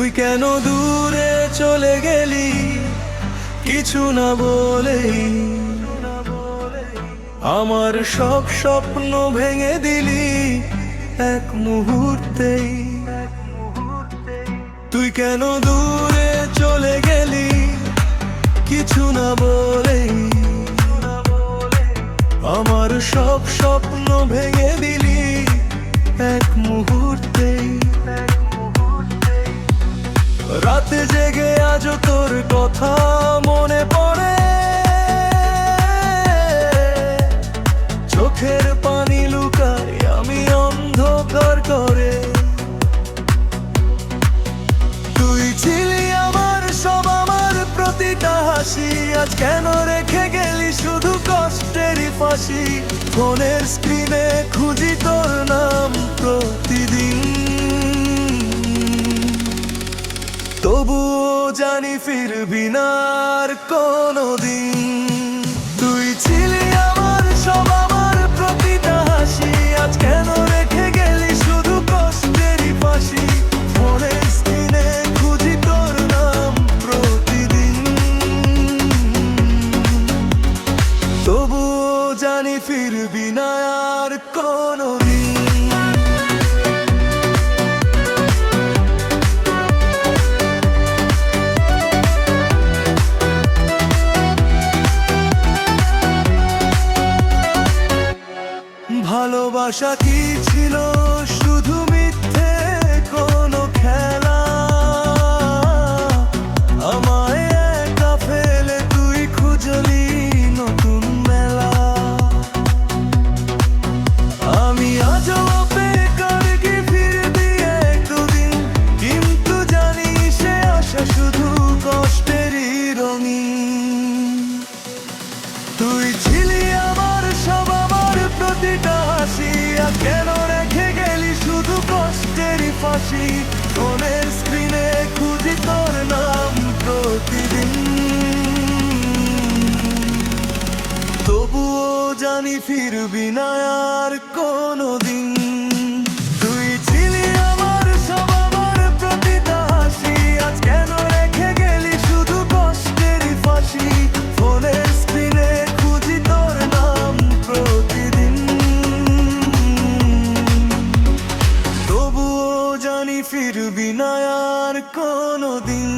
তুই কেন দূরে চলে গেলি কিছু না বলেই? আমার সব স্বপ্ন ভেঙে দিলি এক মুহূর্তেই। তুই কেন দূরে চলে গেলি কিছু না বলেই? আমার সব স্বপ্ন ভেঙে দিলি এক মুহূর্তেই। রাতে জেগে আজও তোর কথা মনে পড়ে, চোখের পানি লুকাই আমি অন্ধকার করে। তুই ছিলি আমার সব, আমার প্রতিটা হাসি, আজ কেন রেখে গেলি শুধু কষ্টেরই ফাঁসি? ফোনের স্ক্রিনে খুঁজি তোর নাম প্রতিদিন, তবুও জানি ফিরবি না আর কোনোদিন। তুই ছিলি আমার সব, আমার প্রতিটা হাসি, আজ কেন রেখে গেলি শুধু কষ্টেরই ফাঁসি? ফোনের স্ক্রিনে খুঁজি তোর নাম প্রতিদিন, তবুও জানি ফিরবি না আর কোনোদিন। ভালোবাসা কি ছিল শুধু মিথ্যে কোনো খেলা? আমায় একা ফেলে তুই খুঁজলি নতুন মেলা। আমি আজও অপেক্ষার কি ফিরবি একদিন, কিন্তু জানি সে আশা শুধু কষ্টেরই রঙিন। তুই ছিলি আমার সব, আমার প্রতিটা হাসি, আর কেন রেখে গেলি শুধু কষ্টেরই ফাঁসি? ফোনের স্ক্রিনে খুঁজি তোর নাম প্রতিদিন, তবুও জানি ফিরবি না আর কোনোদিন। তুই ছিলি আমার সব, আমার প্রতিটা হাসি, আজ কেন রেখে গেলি শুধু কষ্টেরই ফাঁসি? ফোনের স্ক্রিনে খুঁজি তোর নাম প্রতিদিন, তবুও জানি ফিরবি না আর কোনোদিন।